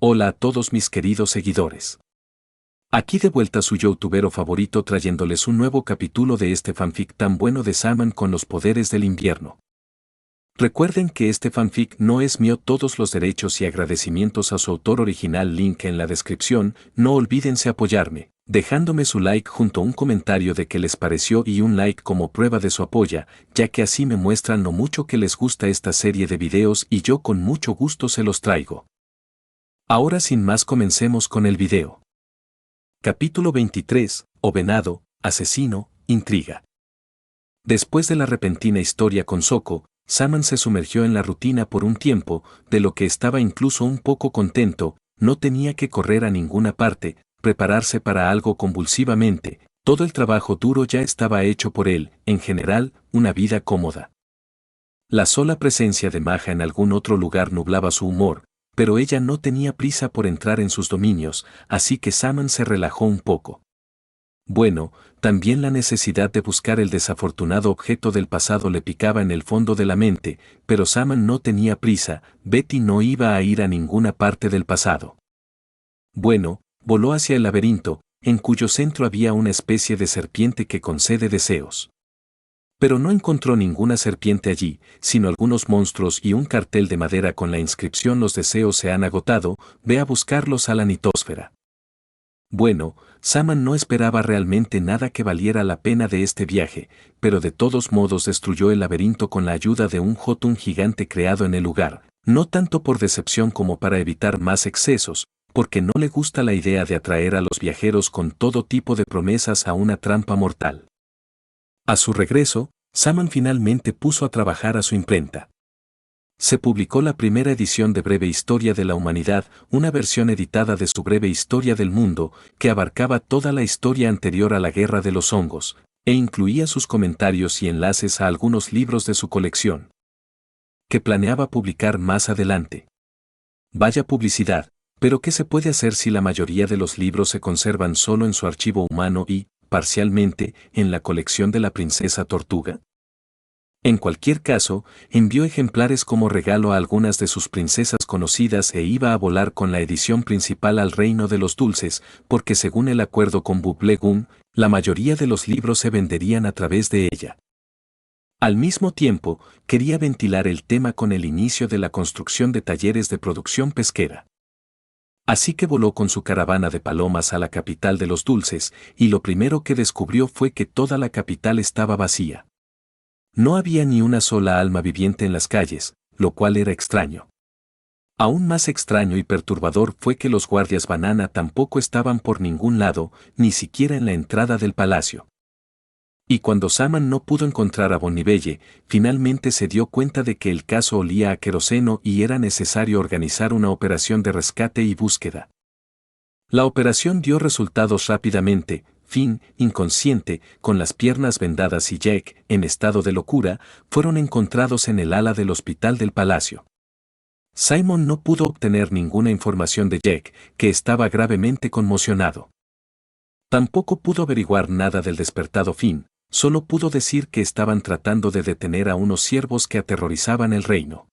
Hola a todos mis queridos seguidores. Aquí de vuelta su youtubero favorito trayéndoles un nuevo capítulo de este fanfic tan bueno de Saman con los poderes del invierno. Recuerden que este fanfic no es mío, todos los derechos y agradecimientos a su autor original, link en la descripción. No olvídense apoyarme, dejándome su like junto a un comentario de qué les pareció y un like como prueba de su apoyo, ya que así me muestran lo mucho que les gusta esta serie de videos y yo con mucho gusto se los traigo. Ahora sin más comencemos con el video. Capítulo 23, O venado, asesino, intriga. Después de la repentina historia con Soko, Saman se sumergió en la rutina por un tiempo, de lo que estaba incluso un poco contento. No tenía que correr a ninguna parte, prepararse para algo convulsivamente, todo el trabajo duro ya estaba hecho por él, en general, una vida cómoda. La sola presencia de Maja en algún otro lugar nublaba su humor, pero ella no tenía prisa por entrar en sus dominios, así que Saman se relajó un poco. Bueno, también la necesidad de buscar el desafortunado objeto del pasado le picaba en el fondo de la mente, pero Saman no tenía prisa. Betty no iba a ir a ninguna parte del pasado. Bueno, voló hacia el laberinto, en cuyo centro había una especie de serpiente que concede deseos. Pero no encontró ninguna serpiente allí, sino algunos monstruos y un cartel de madera con la inscripción: los deseos se han agotado, ve a buscarlos a la nitósfera. Bueno, Saman no esperaba realmente nada que valiera la pena de este viaje, pero de todos modos destruyó el laberinto con la ayuda de un Jotun gigante creado en el lugar, no tanto por decepción como para evitar más excesos, porque no le gusta la idea de atraer a los viajeros con todo tipo de promesas a una trampa mortal. A su regreso, Saman finalmente puso a trabajar a su imprenta. Se publicó la primera edición de Breve Historia de la Humanidad, una versión editada de su Breve Historia del Mundo, que abarcaba toda la historia anterior a la Guerra de los Hongos, e incluía sus comentarios y enlaces a algunos libros de su colección, que planeaba publicar más adelante. Vaya publicidad, pero ¿qué se puede hacer si la mayoría de los libros se conservan solo en su archivo humano y, parcialmente, en la colección de la princesa Tortuga? En cualquier caso, envió ejemplares como regalo a algunas de sus princesas conocidas e iba a volar con la edición principal al Reino de los Dulces, porque según el acuerdo con Bubblegum, la mayoría de los libros se venderían a través de ella. Al mismo tiempo, quería ventilar el tema con el inicio de la construcción de talleres de producción pesquera. Así que voló con su caravana de palomas a la capital de los dulces, y lo primero que descubrió fue que toda la capital estaba vacía. No había ni una sola alma viviente en las calles, lo cual era extraño. Aún más extraño y perturbador fue que los guardias banana tampoco estaban por ningún lado, ni siquiera en la entrada del palacio. Y cuando Saman no pudo encontrar a Bonibelle, finalmente se dio cuenta de que el caso olía a queroseno y era necesario organizar una operación de rescate y búsqueda. La operación dio resultados rápidamente. Finn, inconsciente, con las piernas vendadas, y Jack, en estado de locura, fueron encontrados en el ala del hospital del palacio. Simon no pudo obtener ninguna información de Jack, que estaba gravemente conmocionado. Tampoco pudo averiguar nada del despertado Finn. Solo pudo decir que estaban tratando de detener a unos ciervos que aterrorizaban el reino.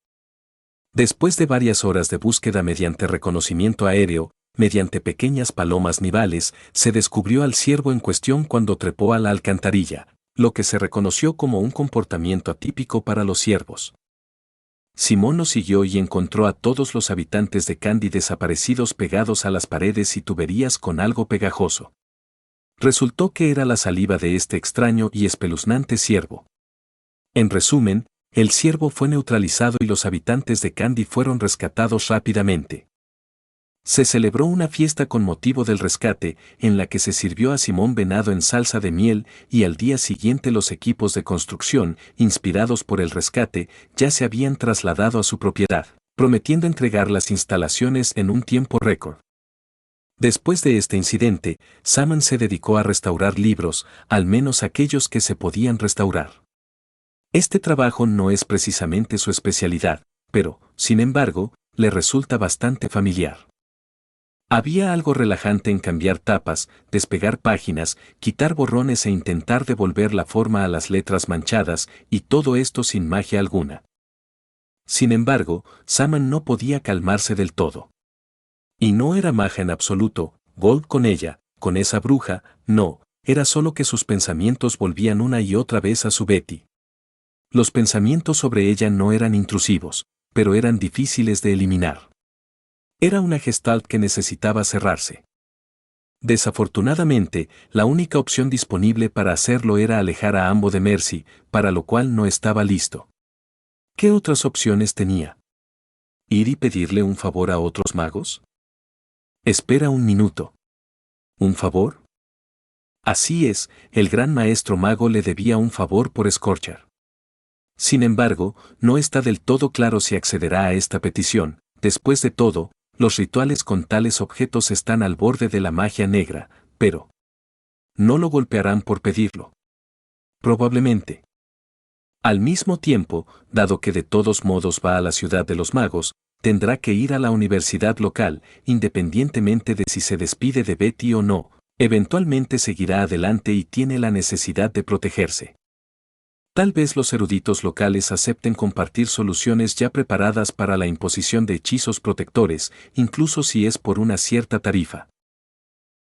Después de varias horas de búsqueda mediante reconocimiento aéreo, mediante pequeñas palomas nivales, se descubrió al ciervo en cuestión cuando trepó a la alcantarilla, lo que se reconoció como un comportamiento atípico para los ciervos. Simón lo siguió y encontró a todos los habitantes de Candy desaparecidos pegados a las paredes y tuberías con algo pegajoso. Resultó que era la saliva de este extraño y espeluznante ciervo. En resumen, el ciervo fue neutralizado y los habitantes de Candy fueron rescatados rápidamente. Se celebró una fiesta con motivo del rescate, en la que se sirvió a Simón venado en salsa de miel, y al día siguiente los equipos de construcción, inspirados por el rescate, ya se habían trasladado a su propiedad, prometiendo entregar las instalaciones en un tiempo récord. Después de este incidente, Saman se dedicó a restaurar libros, al menos aquellos que se podían restaurar. Este trabajo no es precisamente su especialidad, pero, sin embargo, le resulta bastante familiar. Había algo relajante en cambiar tapas, despegar páginas, quitar borrones e intentar devolver la forma a las letras manchadas, y todo esto sin magia alguna. Sin embargo, Saman no podía calmarse del todo. Y no era maja en absoluto, Gold con ella, con esa bruja, no, era solo que sus pensamientos volvían una y otra vez a su Betty. Los pensamientos sobre ella no eran intrusivos, pero eran difíciles de eliminar. Era una gestalt que necesitaba cerrarse. Desafortunadamente, la única opción disponible para hacerlo era alejar a Ambo de Mercy, para lo cual no estaba listo. ¿Qué otras opciones tenía? ¿Ir y pedirle un favor a otros magos? Espera un minuto. ¿Un favor? Así es, el gran maestro mago le debía un favor por Scorcher. Sin embargo, no está del todo claro si accederá a esta petición. Después de todo, los rituales con tales objetos están al borde de la magia negra, pero no lo golpearán por pedirlo. Probablemente. Al mismo tiempo, dado que de todos modos va a la ciudad de los magos, tendrá que ir a la universidad local, independientemente de si se despide de Betty o no, eventualmente seguirá adelante y tiene la necesidad de protegerse. Tal vez los eruditos locales acepten compartir soluciones ya preparadas para la imposición de hechizos protectores, incluso si es por una cierta tarifa.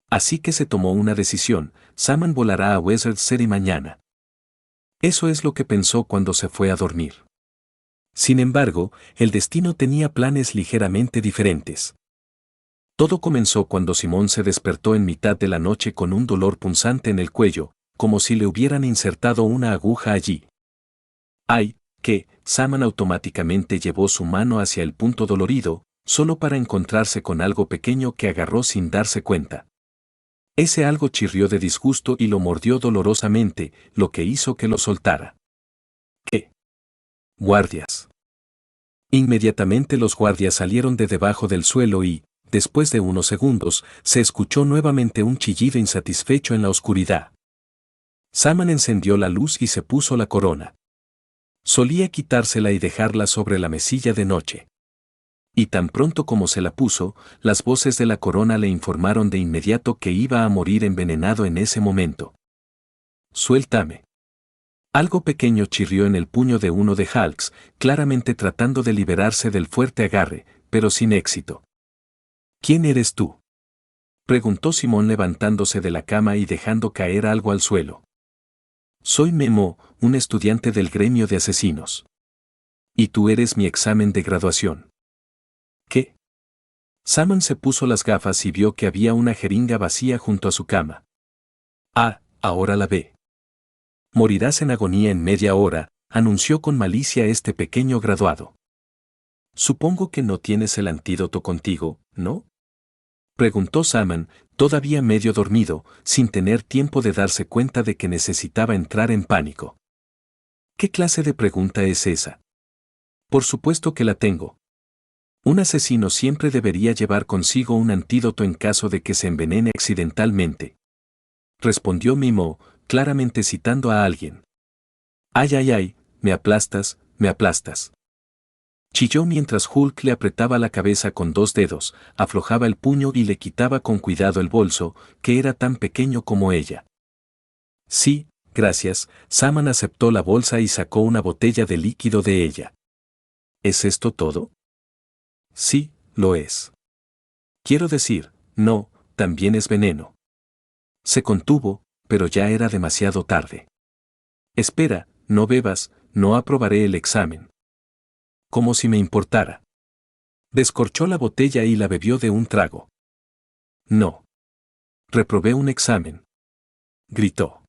Así que se tomó una decisión: Saman volará a Wizard City mañana. Eso es lo que pensó cuando se fue a dormir. Sin embargo, el destino tenía planes ligeramente diferentes. Todo comenzó cuando Simón se despertó en mitad de la noche con un dolor punzante en el cuello, como si le hubieran insertado una aguja allí. ¡Ay! Que Saman automáticamente llevó su mano hacia el punto dolorido, solo para encontrarse con algo pequeño que agarró sin darse cuenta. Ese algo chirrió de disgusto y lo mordió dolorosamente, lo que hizo que lo soltara. ¿Qué? Guardias. Inmediatamente los guardias salieron de debajo del suelo y, después de unos segundos, se escuchó nuevamente un chillido insatisfecho en la oscuridad. Saman encendió la luz y se puso la corona. Solía quitársela y dejarla sobre la mesilla de noche. Y tan pronto como se la puso, las voces de la corona le informaron de inmediato que iba a morir envenenado en ese momento. «Suéltame». Algo pequeño chirrió en el puño de uno de Hulks, claramente tratando de liberarse del fuerte agarre, pero sin éxito. «¿Quién eres tú?», preguntó Simón levantándose de la cama y dejando caer algo al suelo. «Soy Memo, un estudiante del gremio de asesinos. Y tú eres mi examen de graduación». ¿Qué? Saman se puso las gafas y vio que había una jeringa vacía junto a su cama. «Ah, ahora la ve. Morirás en agonía en media hora», anunció con malicia este pequeño graduado. «Supongo que no tienes el antídoto contigo, ¿no?», preguntó Saman, todavía medio dormido, sin tener tiempo de darse cuenta de que necesitaba entrar en pánico. ¿Qué clase de pregunta es esa? Por supuesto que la tengo. Un asesino siempre debería llevar consigo un antídoto en caso de que se envenene accidentalmente. Respondió Mimo, claramente citando a alguien. «Ay, ay, ay, me aplastas, me aplastas». Chilló mientras Hulk le apretaba la cabeza con dos dedos, aflojaba el puño y le quitaba con cuidado el bolso, que era tan pequeño como ella. «Sí, gracias», Saman aceptó la bolsa y sacó una botella de líquido de ella. «¿Es esto todo?». «Sí, lo es. Quiero decir, no, también es veneno». Se contuvo, pero ya era demasiado tarde. «Espera, no bebas, no aprobaré el examen». «Como si me importara». Descorchó la botella y la bebió de un trago. «No. Reprobé un examen», gritó.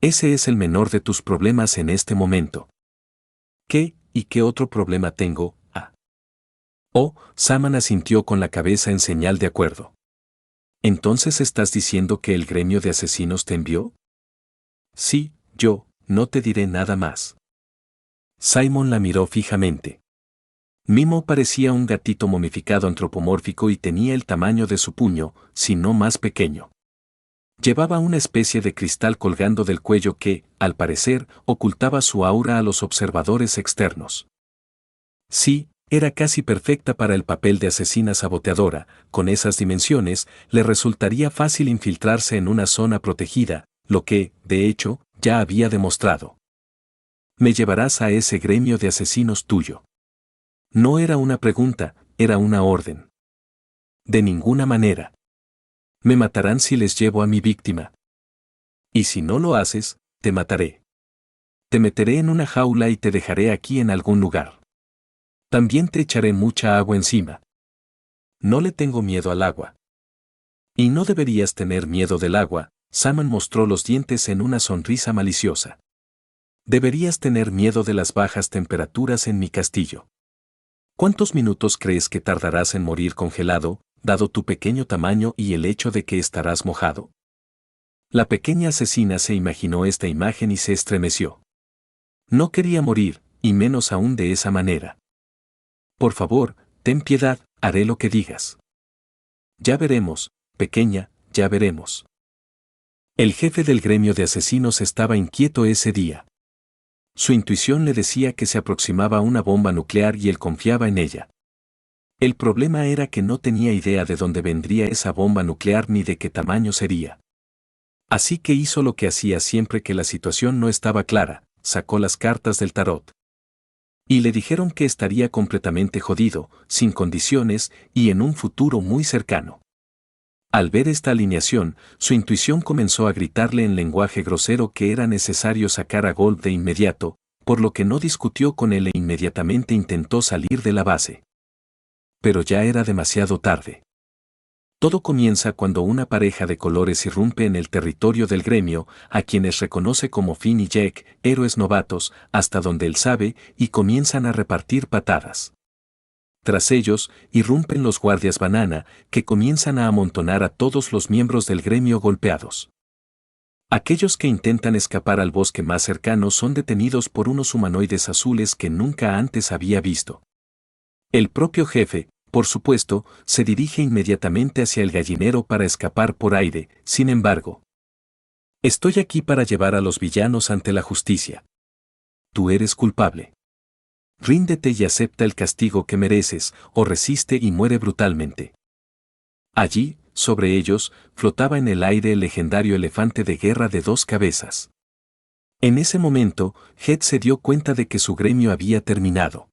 «Ese es el menor de tus problemas en este momento». «¿Qué, y qué otro problema tengo?». Oh, Saman asintió con la cabeza en señal de acuerdo. «¿Entonces estás diciendo que el gremio de asesinos te envió?». «Sí, yo, no te diré nada más». Simon la miró fijamente. Mimo parecía un gatito momificado antropomórfico y tenía el tamaño de su puño, si no más pequeño. Llevaba una especie de cristal colgando del cuello que, al parecer, ocultaba su aura a los observadores externos. Sí, era casi perfecta para el papel de asesina saboteadora. Con esas dimensiones, le resultaría fácil infiltrarse en una zona protegida, lo que, de hecho, ya había demostrado. «Me llevarás a ese gremio de asesinos tuyo». No era una pregunta, era una orden. De ninguna manera. Me matarán si les llevo a mi víctima. Y si no lo haces, te mataré. Te meteré en una jaula y te dejaré aquí en algún lugar. También te echaré mucha agua encima. No le tengo miedo al agua. Y no deberías tener miedo del agua, Saman mostró los dientes en una sonrisa maliciosa. Deberías tener miedo de las bajas temperaturas en mi castillo. ¿Cuántos minutos crees que tardarás en morir congelado, dado tu pequeño tamaño y el hecho de que estarás mojado? La pequeña asesina se imaginó esta imagen y se estremeció. No quería morir, y menos aún de esa manera. Por favor, ten piedad, haré lo que digas. Ya veremos, pequeña, ya veremos. El jefe del gremio de asesinos estaba inquieto ese día. Su intuición le decía que se aproximaba una bomba nuclear y él confiaba en ella. El problema era que no tenía idea de dónde vendría esa bomba nuclear ni de qué tamaño sería. Así que hizo lo que hacía siempre que la situación no estaba clara, sacó las cartas del tarot. Y le dijeron que estaría completamente jodido, sin condiciones y en un futuro muy cercano. Al ver esta alineación, su intuición comenzó a gritarle en lenguaje grosero que era necesario sacar a Gold de inmediato, por lo que no discutió con él e inmediatamente intentó salir de la base. Pero ya era demasiado tarde. Todo comienza cuando una pareja de colores irrumpe en el territorio del gremio, a quienes reconoce como Finn y Jack, héroes novatos, hasta donde él sabe, y comienzan a repartir patadas. Tras ellos, irrumpen los guardias banana, que comienzan a amontonar a todos los miembros del gremio golpeados. Aquellos que intentan escapar al bosque más cercano son detenidos por unos humanoides azules que nunca antes había visto. El propio jefe, por supuesto, se dirige inmediatamente hacia el gallinero para escapar por aire, sin embargo. Estoy aquí para llevar a los villanos ante la justicia. Tú eres culpable. Ríndete y acepta el castigo que mereces, o resiste y muere brutalmente. Allí, sobre ellos, flotaba en el aire el legendario elefante de guerra de 2 cabezas. En ese momento, Head se dio cuenta de que su gremio había terminado.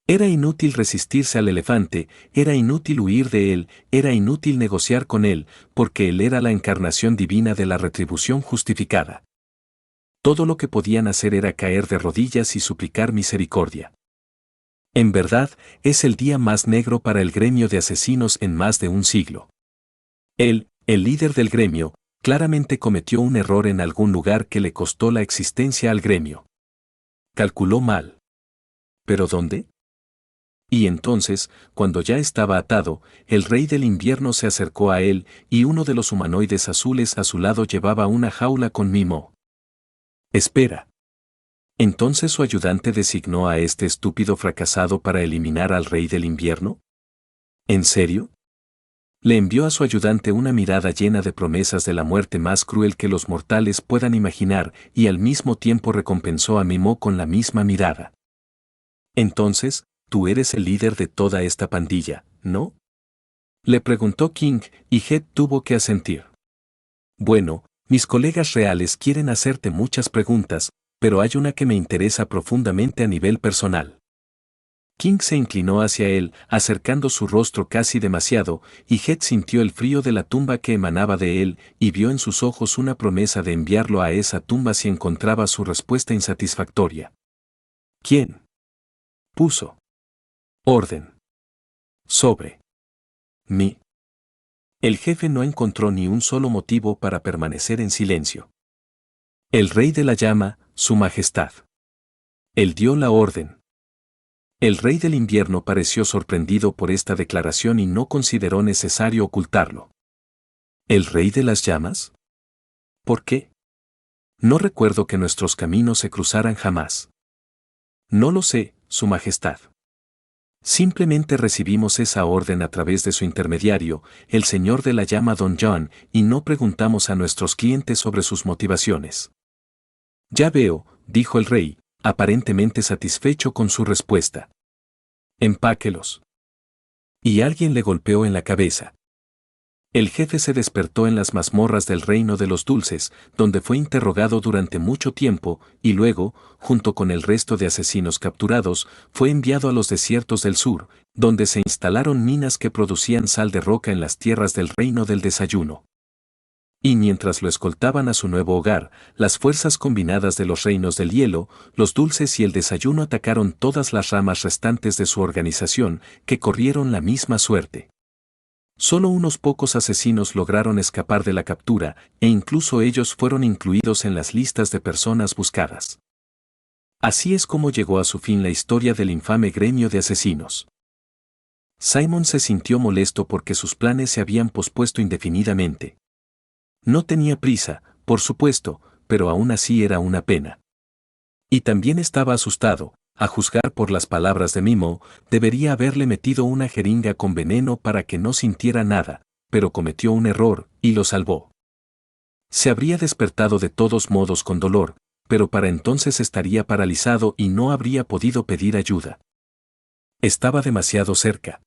Era inútil resistirse al elefante, era inútil huir de él, era inútil negociar con él, porque él era la encarnación divina de la retribución justificada. Todo lo que podían hacer era caer de rodillas y suplicar misericordia. En verdad, es el día más negro para el gremio de asesinos en más de un siglo. Él, el líder del gremio, claramente cometió un error en algún lugar que le costó la existencia al gremio. Calculó mal. ¿Pero dónde? Y entonces, cuando ya estaba atado, el rey del invierno se acercó a él, y uno de los humanoides azules a su lado llevaba una jaula con mimo. Espera. ¿Entonces su ayudante designó a este estúpido fracasado para eliminar al rey del invierno? ¿En serio? Le envió a su ayudante una mirada llena de promesas de la muerte más cruel que los mortales puedan imaginar, y al mismo tiempo recompensó a Mimo con la misma mirada. Entonces, tú eres el líder de toda esta pandilla, ¿no? Le preguntó King, y Head tuvo que asentir. Bueno, mis colegas reales quieren hacerte muchas preguntas, pero hay una que me interesa profundamente a nivel personal. King se inclinó hacia él, acercando su rostro casi demasiado, y Head sintió el frío de la tumba que emanaba de él, y vio en sus ojos una promesa de enviarlo a esa tumba si encontraba su respuesta insatisfactoria. ¿Quién puso orden sobre mí? El jefe no encontró ni un solo motivo para permanecer en silencio. El rey de la llama, su majestad. Él dio la orden. El rey del invierno pareció sorprendido por esta declaración y no consideró necesario ocultarlo. ¿El rey de las llamas? ¿Por qué? No recuerdo que nuestros caminos se cruzaran jamás. No lo sé, su majestad. Simplemente recibimos esa orden a través de su intermediario, el señor de la llama Don John, y no preguntamos a nuestros clientes sobre sus motivaciones. Ya veo, dijo el rey, aparentemente satisfecho con su respuesta. Empáquelos. Y alguien le golpeó en la cabeza. El jefe se despertó en las mazmorras del reino de los dulces, donde fue interrogado durante mucho tiempo, y luego, junto con el resto de asesinos capturados, fue enviado a los desiertos del sur, donde se instalaron minas que producían sal de roca en las tierras del reino del desayuno. Y mientras lo escoltaban a su nuevo hogar, las fuerzas combinadas de los reinos del hielo, los dulces y el desayuno atacaron todas las ramas restantes de su organización, que corrieron la misma suerte. Solo unos pocos asesinos lograron escapar de la captura, e incluso ellos fueron incluidos en las listas de personas buscadas. Así es como llegó a su fin la historia del infame gremio de asesinos. Simon se sintió molesto porque sus planes se habían pospuesto indefinidamente. No tenía prisa, por supuesto, pero aún así era una pena. Y también estaba asustado. A juzgar por las palabras de Mimo, debería haberle metido una jeringa con veneno para que no sintiera nada, pero cometió un error, y lo salvó. Se habría despertado de todos modos con dolor, pero para entonces estaría paralizado y no habría podido pedir ayuda. Estaba demasiado cerca.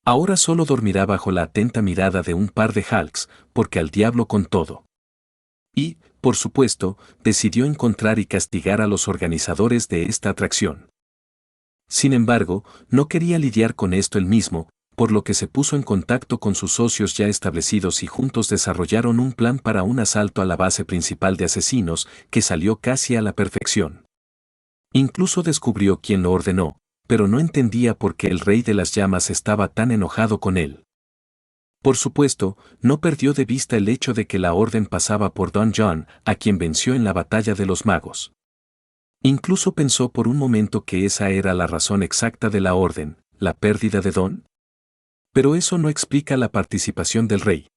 Ahora solo dormirá bajo la atenta mirada de un par de Hulks, porque al diablo con todo. Y, por supuesto, decidió encontrar y castigar a los organizadores de esta atracción. Sin embargo, no quería lidiar con esto él mismo, por lo que se puso en contacto con sus socios ya establecidos y juntos desarrollaron un plan para un asalto a la base principal de asesinos que salió casi a la perfección. Incluso descubrió quién lo ordenó, pero no entendía por qué el Rey de las Llamas estaba tan enojado con él. Por supuesto, no perdió de vista el hecho de que la orden pasaba por Don John, a quien venció en la batalla de los magos. Incluso pensó por un momento que esa era la razón exacta de la orden, la pérdida de Don. Pero eso no explica la participación del rey.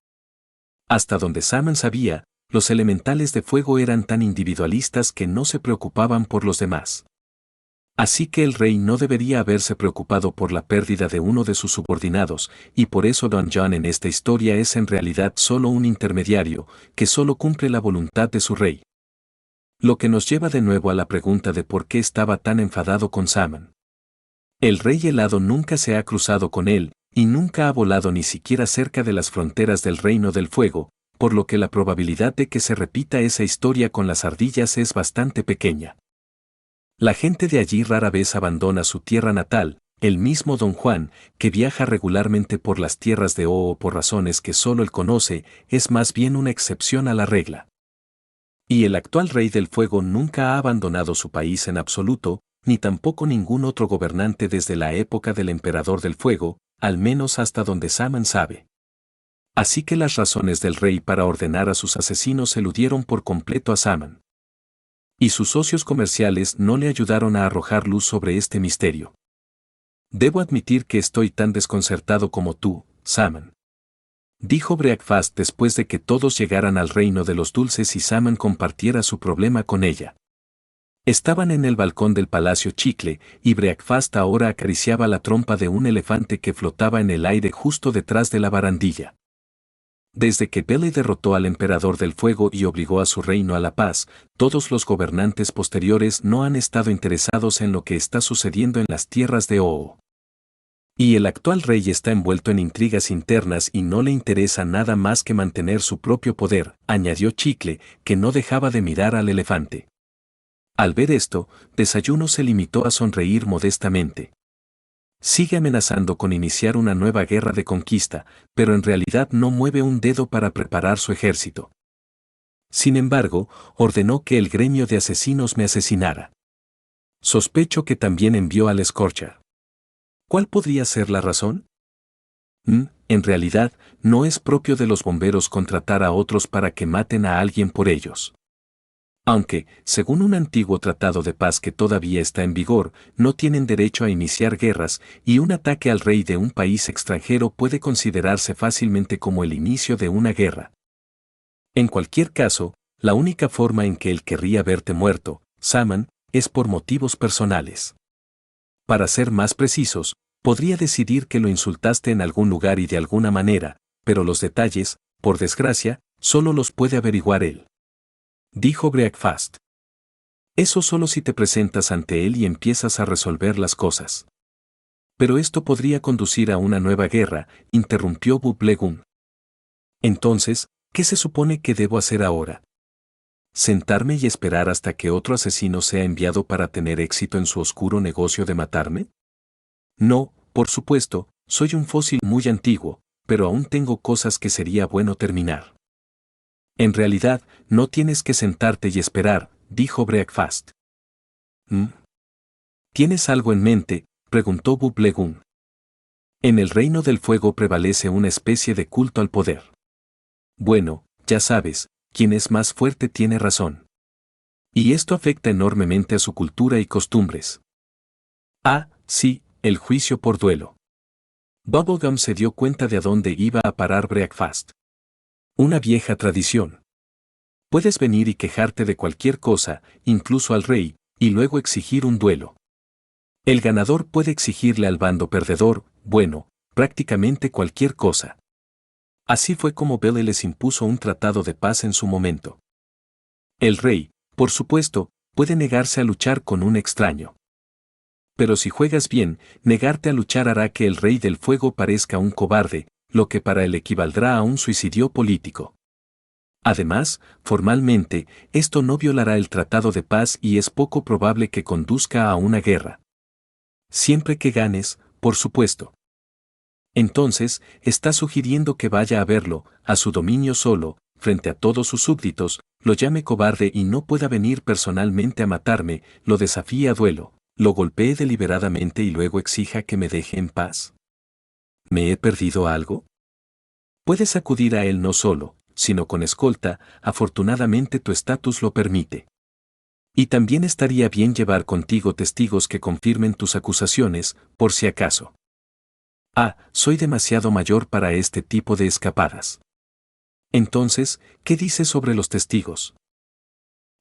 Hasta donde Simon sabía, los elementales de fuego eran tan individualistas que no se preocupaban por los demás. Así que el rey no debería haberse preocupado por la pérdida de uno de sus subordinados, y por eso Don John en esta historia es en realidad solo un intermediario, que solo cumple la voluntad de su rey. Lo que nos lleva de nuevo a la pregunta de por qué estaba tan enfadado con Simon. El rey helado nunca se ha cruzado con él, y nunca ha volado ni siquiera cerca de las fronteras del reino del fuego, por lo que la probabilidad de que se repita esa historia con las ardillas es bastante pequeña. La gente de allí rara vez abandona su tierra natal, el mismo Don Juan, que viaja regularmente por las tierras de Oo por razones que solo él conoce, es más bien una excepción a la regla. Y el actual rey del fuego nunca ha abandonado su país en absoluto, ni tampoco ningún otro gobernante desde la época del emperador del fuego, al menos hasta donde Simon sabe. Así que las razones del rey para ordenar a sus asesinos eludieron por completo a Simon. Y sus socios comerciales no le ayudaron a arrojar luz sobre este misterio. Debo admitir que estoy tan desconcertado como tú, Simon. Dijo Breakfast después de que todos llegaran al reino de los dulces y Simon compartiera su problema con ella. Estaban en el balcón del Palacio Chicle, y Breakfast ahora acariciaba la trompa de un elefante que flotaba en el aire justo detrás de la barandilla. Desde que Pele derrotó al emperador del fuego y obligó a su reino a la paz, todos los gobernantes posteriores no han estado interesados en lo que está sucediendo en las tierras de Oo. Y el actual rey está envuelto en intrigas internas y no le interesa nada más que mantener su propio poder, añadió Chicle, que no dejaba de mirar al elefante. Al ver esto, Desayuno se limitó a sonreír modestamente. Sigue amenazando con iniciar una nueva guerra de conquista, pero en realidad no mueve un dedo para preparar su ejército. Sin embargo, ordenó que el gremio de asesinos me asesinara. Sospecho que también envió al Scorcher. ¿Cuál podría ser la razón? En realidad, no es propio de los bomberos contratar a otros para que maten a alguien por ellos. Aunque, según un antiguo tratado de paz que todavía está en vigor, no tienen derecho a iniciar guerras, y un ataque al rey de un país extranjero puede considerarse fácilmente como el inicio de una guerra. En cualquier caso, la única forma en que él querría verte muerto, Simon, es por motivos personales. Para ser más precisos, podría decidir que lo insultaste en algún lugar y de alguna manera, pero los detalles, por desgracia, solo los puede averiguar él. Dijo Breakfast. Eso solo si te presentas ante él y empiezas a resolver las cosas. Pero esto podría conducir a una nueva guerra, interrumpió Bublegun. Entonces, ¿qué se supone que debo hacer ahora? ¿Sentarme y esperar hasta que otro asesino sea enviado para tener éxito en su oscuro negocio de matarme? No, por supuesto, soy un fósil muy antiguo, pero aún tengo cosas que sería bueno terminar. En realidad, no tienes que sentarte y esperar, dijo Breakfast. ¿Mm? ¿Tienes algo en mente?, preguntó Bublegun. En el reino del fuego prevalece una especie de culto al poder. Bueno, ya sabes, quien es más fuerte tiene razón. Y esto afecta enormemente a su cultura y costumbres. Ah, sí, el juicio por duelo. Bubblegum se dio cuenta de a dónde iba a parar Breakfast. Una vieja tradición. Puedes venir y quejarte de cualquier cosa, incluso al rey, y luego exigir un duelo. El ganador puede exigirle al bando perdedor, bueno, prácticamente cualquier cosa. Así fue como Belle les impuso un tratado de paz en su momento. El rey, por supuesto, puede negarse a luchar con un extraño. Pero si juegas bien, negarte a luchar hará que el rey del fuego parezca un cobarde, lo que para él equivaldrá a un suicidio político. Además, formalmente, esto no violará el tratado de paz y es poco probable que conduzca a una guerra. Siempre que ganes, por supuesto. Entonces, está sugiriendo que vaya a verlo, a su dominio solo, frente a todos sus súbditos, lo llame cobarde y no pueda venir personalmente a matarme, lo desafíe a duelo, lo golpee deliberadamente y luego exija que me deje en paz. ¿Me he perdido algo? Puedes acudir a él no solo, sino con escolta, afortunadamente tu estatus lo permite. Y también estaría bien llevar contigo testigos que confirmen tus acusaciones, por si acaso. Ah, soy demasiado mayor para este tipo de escapadas. Entonces, ¿qué dices sobre los testigos?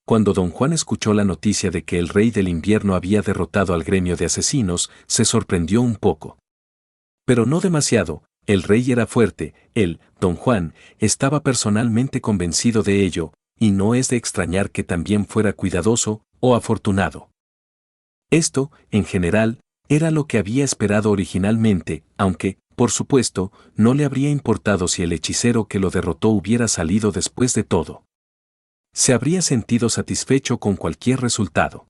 Cuando don Juan escuchó la noticia de que el rey del invierno había derrotado al gremio de asesinos, se sorprendió un poco. Pero no demasiado, el rey era fuerte, él, don Juan, estaba personalmente convencido de ello, y no es de extrañar que también fuera cuidadoso, o afortunado. Esto, en general, era lo que había esperado originalmente, aunque, por supuesto, no le habría importado si el hechicero que lo derrotó hubiera salido después de todo. Se habría sentido satisfecho con cualquier resultado.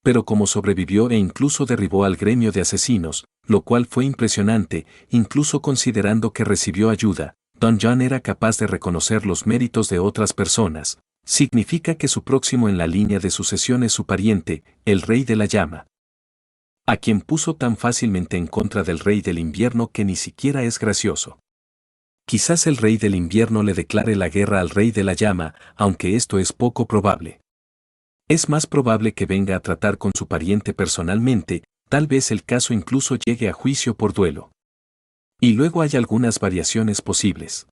Pero como sobrevivió e incluso derribó al gremio de asesinos, lo cual fue impresionante, incluso considerando que recibió ayuda, Don John era capaz de reconocer los méritos de otras personas, significa que su próximo en la línea de sucesión es su pariente, el rey de la llama, a quien puso tan fácilmente en contra del rey del invierno que ni siquiera es gracioso. Quizás el rey del invierno le declare la guerra al rey de la llama, aunque esto es poco probable. Es más probable que venga a tratar con su pariente personalmente, tal vez el caso incluso llegue a juicio por duelo. Y luego hay algunas variaciones posibles.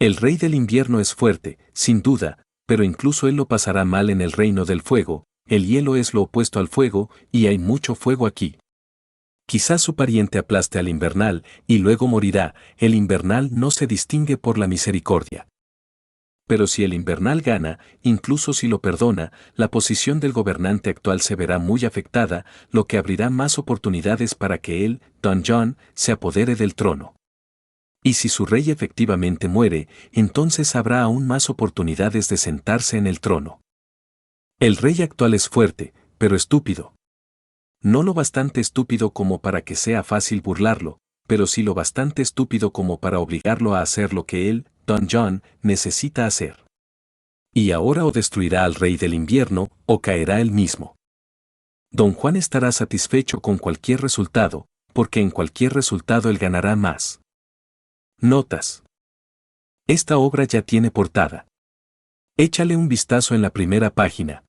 El rey del invierno es fuerte, sin duda, pero incluso él lo pasará mal en el reino del fuego, el hielo es lo opuesto al fuego, y hay mucho fuego aquí. Quizás su pariente aplaste al invernal, y luego morirá, el invernal no se distingue por la misericordia. Pero si el invernal gana, incluso si lo perdona, la posición del gobernante actual se verá muy afectada, lo que abrirá más oportunidades para que él, Don John, se apodere del trono. Y si su rey efectivamente muere, entonces habrá aún más oportunidades de sentarse en el trono. El rey actual es fuerte, pero estúpido. No lo bastante estúpido como para que sea fácil burlarlo, pero sí lo bastante estúpido como para obligarlo a hacer lo que él, Don John, necesita hacer. Y ahora o destruirá al rey del invierno, o caerá él mismo. Don Juan estará satisfecho con cualquier resultado, porque en cualquier resultado él ganará más. Notas. Esta obra ya tiene portada. Échale un vistazo en la primera página,